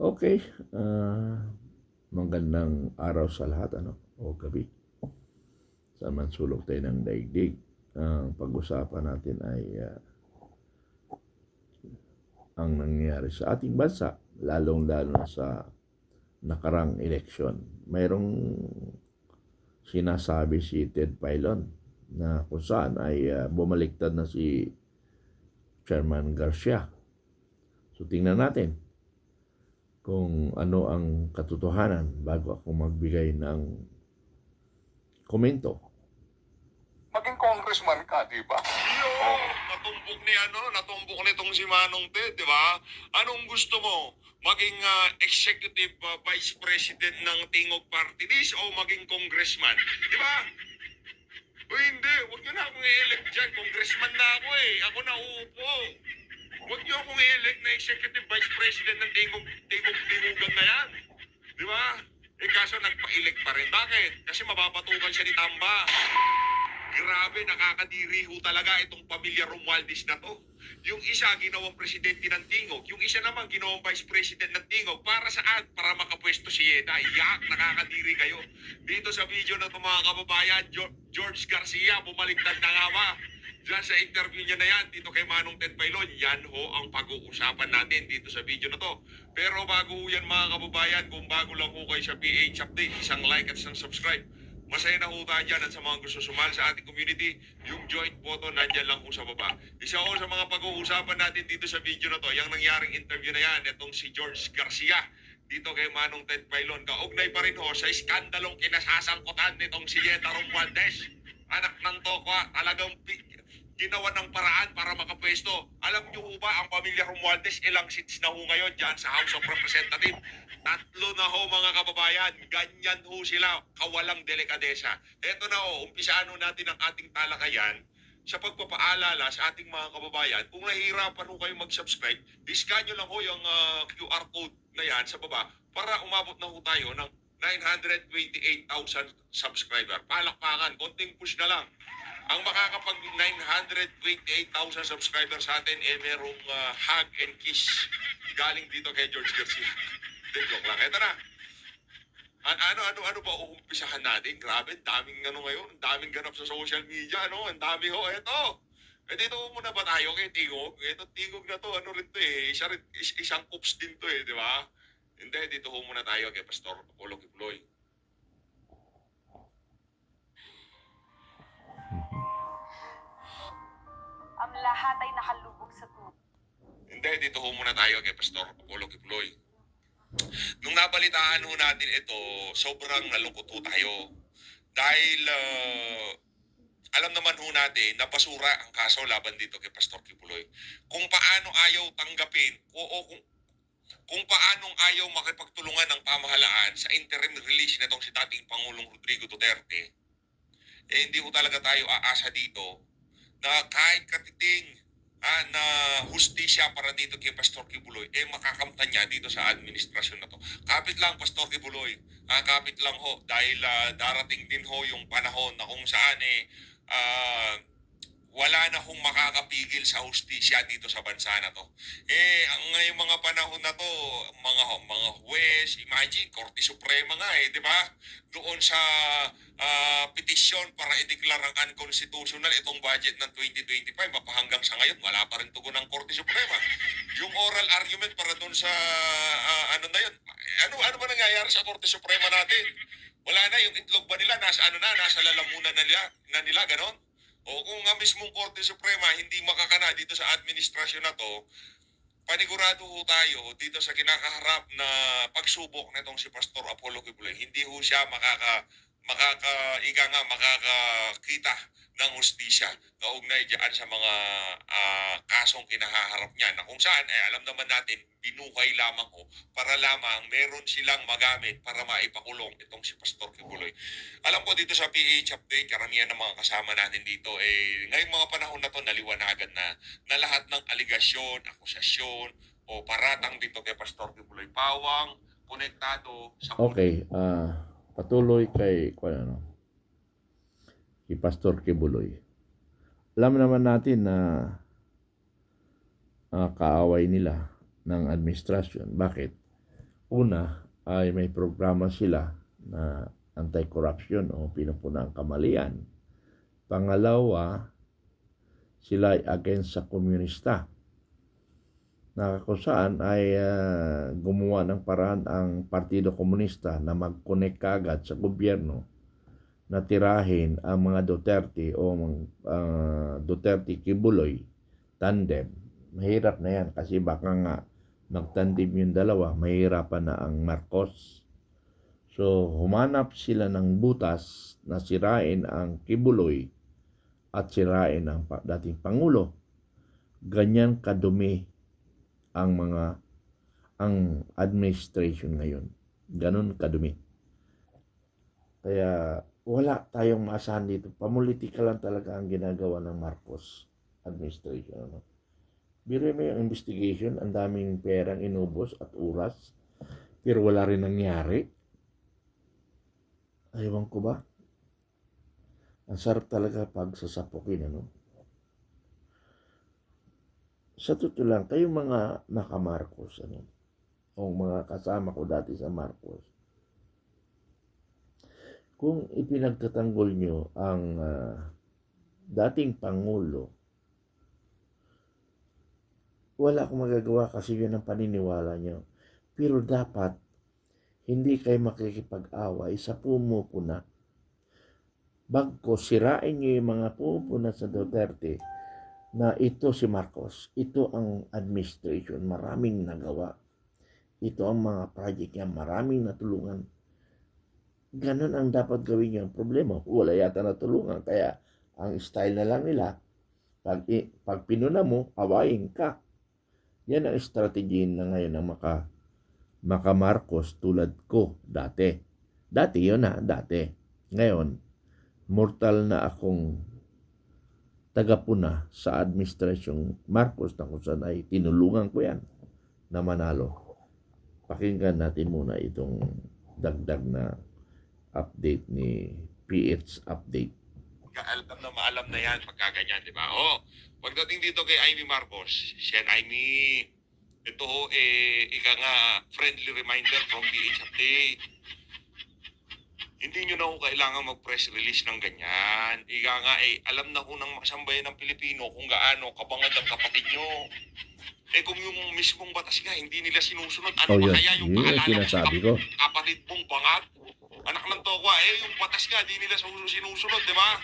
Okay, magandang araw sa lahat, o gabi. Sa mansulok tayo ng daigdig. Ang pag-usapan natin ay ang nangyayari sa ating bansa, lalong-lalo na sa nakarang eleksyon. Mayroong sinasabi si Ted Filon na kung saan ay bumaliktad na si Chairman Garcia. So tingnan natin kung ano ang katotohanan bago ako magbigay ng komento. Maging congressman ka, di ba? Natumbok nitong si Manong Ted, di ba? Anong gusto mo? Maging executive vice president ng Tingog Party List o maging congressman? Di ba? O hindi, huwag niyo na akong i-elect dyan. Congressman na ako eh. Ako na uupo. Huwag niyo akong i-elect na executive vice president ng Tingugan na yan. Di ba? Eh kaso nagpa-elect pa rin. Bakit? Kasi mapapatukan siya ni Tamba. Grabe, nakakadiri ho talaga itong pamilya Romualdez na to. Yung isa ginawang presidente ng Tingog, yung isa naman ginawang vice president ng Tingog. Para saan? Para makapwesto si Yeda. Yak, nakakadiri kayo. Dito sa video na ito mga kababayan, George Garcia, bumaliktad na nga ba? Diyan sa interview niya na yan, dito kay Manong Ted Filon, yan ho ang pag-uusapan natin dito sa video na to. Pero bago ho yan mga kababayan, kung bago lang ho kayo sa PH Update, isang like at isang subscribe. Masaya na ho tayo dyan at sa mga gusto sumali sa ating community, yung joint button nandyan lang ho sa baba. Isa ho sa mga pag-uusapan natin dito sa video na to, yung nangyaring interview na yan, itong si George Garcia, dito kay Manong Ted Filon. Kaugnay pa rin ho sa iskandalong kinasasangkutan nitong si Yeta Romualdez. Anak ng tokwa, talagang ginawa ng paraan para makapwesto. Alam niyo ho ba, ang pamilya Romualdez, ilang seats na ho ngayon dyan sa House of Representatives? 3 na ho mga kababayan. Ganyan ho sila, kawalang delikadesa. Eto na ho, umpisaan ho natin ang ating talakayan sa pagpapaalala sa ating mga kababayan. Kung nahihirapan ho kayo mag-subscribe, iscan nyo lang ho yung QR code na yan sa baba para umabot na ho tayo ng 928,000 subscriber. Palakpakan, konting push na lang. Ang makakapag 928,000 subscribers sa atin, merong hug and kiss galing dito kay George Garcia. Joke lang. Ito na. Ano ba uumpisahan natin? Grabe, daming ngayon. Daming ganap sa social media, Ang dami ho. Ito. Dito muna ba tayo kay Tingog? Ito, Tingog na to. Ano rin to eh. Isang coops din to eh, di ba? Hindi, dito muna tayo kay Pastor Apollo Kibuloy. Ang lahat ay nakalubog sa tubig. Hindi, dito muna tayo kay Pastor Apollo Kibuloy. Nung nabalitaan ho natin ito, sobrang nalungkot ho tayo. Dahil alam naman ho natin na basura ang kaso laban dito kay Pastor Kibuloy. Kung paano ayaw tanggapin kung paanong ayaw makipagtulungan ng pamahalaan sa interim release nitong si dating Pangulong Rodrigo Duterte, hindi ho talaga tayo aasa dito na kahit katiting na hustisya para dito kay Pastor Kibuloy, makakamtan niya dito sa administrasyon na to. Kapit lang, Pastor Kibuloy. Kapit lang ho. Dahil darating din ho yung panahon na kung saan wala na hong makakapigil sa hustisya dito sa bansa na to. Ang ngayong mga panahon na to, mga huwes, imagine, Korte Suprema nga di ba? Doon sa petisyon para ideklarang unconstitutional itong budget ng 2025, mapahanggang sa ngayon, wala pa rin tugon ng Korte Suprema. Yung oral argument para doon sa, ano na yun, ano ba nangyayari sa Korte Suprema natin? Wala na, yung itlog ba nila, nasa lalamunan na nila, ganon? O kung nga mismong Korte Suprema hindi makakana dito sa administrasyon na to, panigurado ho tayo dito sa kinakaharap na pagsubok nitong si Pastor Apollo Kibuloy. Hindi ho siya makakakita ng hustisya kaugnay dyan sa mga kasong kinahaharap niya na kung saan alam naman natin binukay lamang ho para lamang meron silang magamit para maipakulong itong si Pastor Kibuloy. Alam ko dito sa PH Update, karamihan ng mga kasama natin dito ngayong mga panahon na to naliwanagan na lahat ng aligasyon, akusasyon o paratang dito kay Pastor Kibuloy Pawang konektado sa Okay, patuloy kay si Pastor Kibuloy. Alam naman natin na kaaway nila ng administrasyon. Bakit? Una ay may programa sila na anti-corruption o pinupunang kamalian. Pangalawa, sila ay against sa komunista, na kung saan ay gumawa ng paraan ang Partido Komunista na mag-connect kagad sa gobyerno na tirahin ang mga Duterte o Duterte-Kibuloy tandem. Mahirap na yan kasi baka nga magtandem yung dalawa, mahirapan na ang Marcos. So, humanap sila ng butas na sirain ang Kibuloy at sirain ang dating Pangulo. Ganyan kadumi ang administration ngayon. Ganon kadumi. Kaya wala tayong maasahan dito. Pamulitika lang talaga ang ginagawa ng Marcos administration. Ano? Biro mo yung investigation, ang daming perang inubos at oras, pero wala rin nangyari. Ayaw ko ba? Ang sarap talaga pag sasapukin, ano? Sa totoo lang, kayong mga naka-Marcos, ano? O mga kasama ko dati sa Marcos, kung ipinagtatanggol nyo ang dating Pangulo, wala akong magagawa kasi yun ang paniniwala nyo. Pero dapat, hindi kayo makikipag-away sa pumupuna. Bagko, sirain nyo yung mga pumupuna sa Duterte na ito si Marcos, ito ang administration, maraming nagawa. Ito ang mga project niya, maraming natulungan. Ganon ang dapat gawin niya. Ang problema, wala yata natulungan. Kaya ang style na lang nila, pag pinuna mo, awayin ka. Yan ang strategy na ngayon ng maka Marcos tulad ko dati. Dati yun dati. Ngayon, mortal na akong tagapuna sa administrasyong Marcos na kung saan ay tinulungan ko yan na manalo. Pakinggan natin muna itong dagdag na update ni PH Update. Alam na maalam na yan pagkaganyan, di ba? Pagdating dito kay Amy Marcos, Sen Amy, ito ika nga friendly reminder from PH Update. Hindi nyo na ho kailangan mag-press release ng ganyan. Ika nga alam na ho ng masambayan ng Pilipino kung gaano kabangad ang kapatid nyo. Kung yung mismong batas nga, hindi nila sinusunod, ano ba kaya yung Yun ang paalala sinasabi ko. kapatid mong bangag? Anak ng tokwa, yung batas nga, di nila sinusunod, di ba?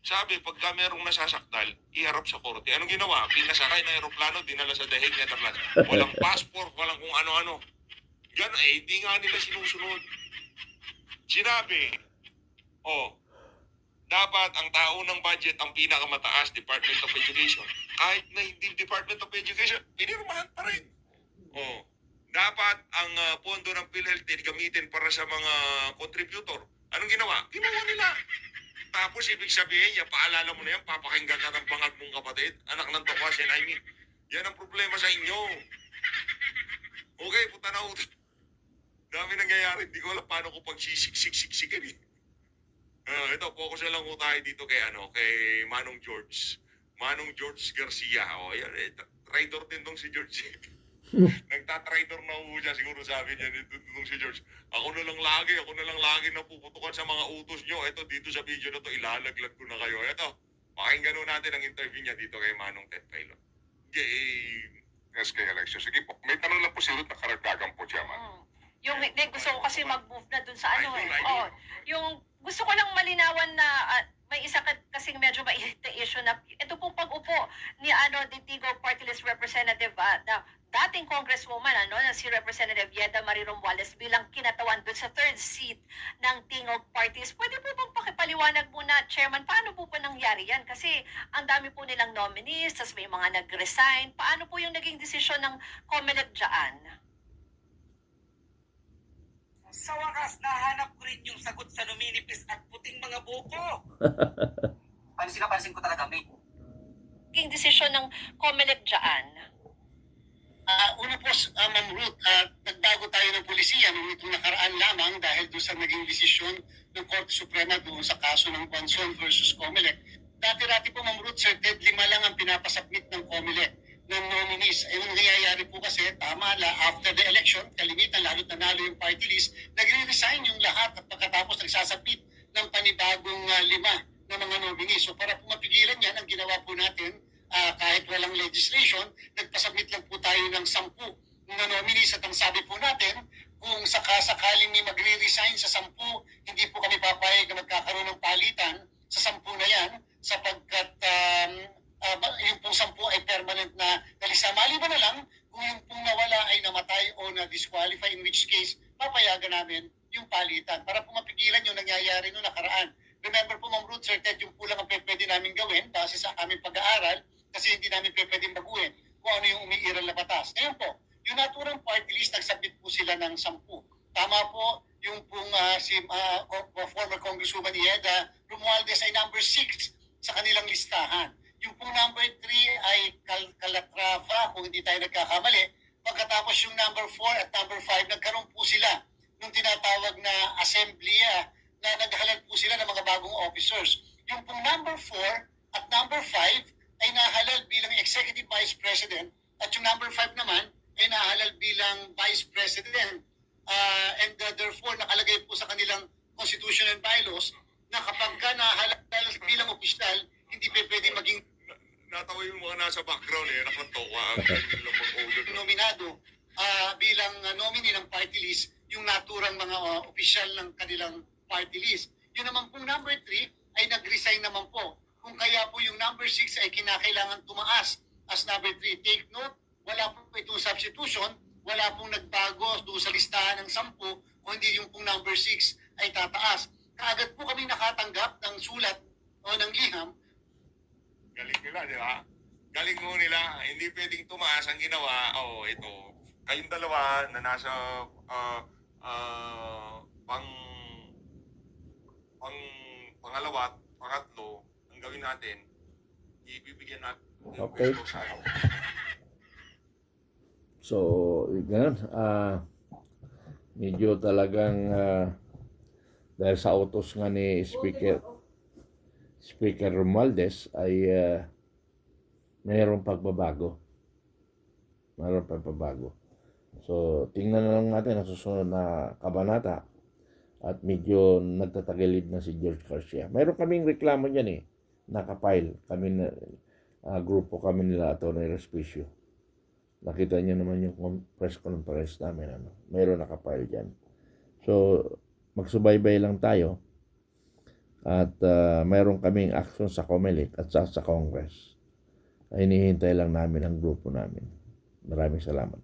Sabi, pagka merong nasasaktal, iharap sa korte. Anong ginawa? Pinasakay na aeroplano, dinala sa Dahig, Netherlands. Walang passport, walang kung ano-ano. Gano'n, di nga nila sinusunod. Sinabi, dapat ang tao ng budget ang pinakamataas, Department of Education. Kahit na hindi Department of Education, pinirmahan pa rin. Dapat ang pondo ng PhilHealth gamitin para sa mga contributor. Anong ginawa? Ginawa nila. Tapos ibig sabihin niya, paalala mo na yan, papakinggan ka ng bangag mong kapatid. Anak ng tokwa, Sen Amy. Yan ang problema sa inyo. Okay, punta na utot. Dami nangyayari. Hindi ko alam paano ko pagsisiksiksiksikan eh. Ito, focus na lang ko tayo dito kay Manong George. Manong George Garcia. Yan, traitor din tong si George. Nagtatraitor na ho siya, siguro sabi niya nitong si George. Ako na lang lagi napuputukan sa mga utos nyo. Ito, dito sa video na to, ilalaglag ko na kayo. Ito, pakinggan natin ang interview niya dito kay Manong Ted Pailon. Game. SK election. Sige po, may tanong lang po si Ruth na karagdagan po, Chairman. Yung gusto ko kasi mag-move na dun sa ano. Idol. Yung gusto ko lang malinawan na may isa kasing medyo mainit na issue na ito pong pag-upo ni Ditigo Party List Representative na dating Congresswoman na si Representative Yeda Marie Romualdez bilang kinatawan dun sa third seat ng Tingog Parties. Pwede po bang pakipaliwanag muna, Chairman, paano po pa nangyari yan? Kasi ang dami po nilang nominees, tas may mga nag-resign. Paano po yung naging desisyon ng COMELEC dyan? Sa wakas, nahanap ko rin yung sagot sa numinipis at puting mga buko. Pansin ko talaga, mate. Naging desisyon ng COMELEC dyan? Una po, Ma'am Ruth, nagbago tayo ng pulisiya nung itong nakaraan lamang dahil doon sa naging desisyon ng Korte Suprema doon sa kaso ng Bonson versus COMELEC. Dati-dati po, Ma'am Ruth, certed 5 lang ang pinapasubmit ng COMELEC. ng nominees. Yung nangyayari po kasi, tama la, after the election, kalimitan, lalo't nanalo yung party list, nagre-resign yung lahat at pagkatapos nagsasabit ng panibagong 5 na mga nominees. So para po mapigilan yan, ang ginawa po natin, kahit walang legislation, nagpasubmit lang po tayo ng 10 na nominees at ang sabi po natin, kung sakasakaling may magre-resign sa 10, hindi po kami papayag na magkakaroon ng palitan sa 10 na yan sapagkat yung pong 10 ay permanent na nalisa. Maliban na lang kung yung pong nawala ay namatay o na-disqualify, in which case papayagan namin yung palitan para po mapigilan yung nangyayari noong nakaraan. Remember po, Ma'am Ruth, Sir Ted, yung po lang ang pwede namin gawin base sa aming pag-aaral kasi hindi namin pwedeng baguhin kung ano yung umiiral na batas. Ngayon po, yung naturang party list, nagsabit po sila ng 10. Tama po, yung pong former Congresswoman Ieda Romualdez ay number 6 sa kanilang listahan. Yung pong number 3 ay Calatrava, kung hindi tayo nagkakamali. Pagkatapos yung number 4 at number 5, nagkaroon po sila nung tinatawag na assembly na naghalal po sila ng mga bagong officers. Yung pong number 4 at number 5 ay nahalal bilang Executive Vice President at yung number 5 naman ay nahalal bilang Vice President. Therefore, nakalagay po sa kanilang Constitution and Bylaws na kapag ka nahalal bilang opisyal, hindi pwede maging Natawa yung mga nasa background nakatawa ang mag-over. nominado bilang nominee ng party list yung naturang mga opisyal ng kanilang party list. Yun naman pong number 3 ay nag-resign naman po. Kung kaya po yung number 6 ay kinakailangan tumaas as number 3. Take note, wala po itong substitution, wala pong nagbago doon sa listahan ng 10, kung hindi yung pong number 6 ay tataas. Kaagad po kami nakatanggap ng sulat o ng liham. Galing nila, di ba? Galing mo nila. Hindi pwedeng tumaas ang ginawa. Ito. Kayong dalawa na nasa pangalawa at pangatlo, ang gawin natin, ibibigyan natin ng Okay. pwesto sa ano. So, ganun. Medyo talagang dahil sa utos nga ni Speaker Romualdez ay mayroong pagbabago. Mayroong pagbabago. So, tingnan na lang natin ang susunod na kabanata at medyo nagtatagilid na si George Garcia. Mayroon kaming reklamo dyan nakapile kami na grupo kami nila Atty. Respicio. Nakita niyo naman yung press conference namin. Mayroon nakapile dyan. So, magsubaybay lang tayo at mayroon kaming action sa COMELEC at sa Congress. Ay hinihintay lang namin ang grupo namin. Maraming salamat.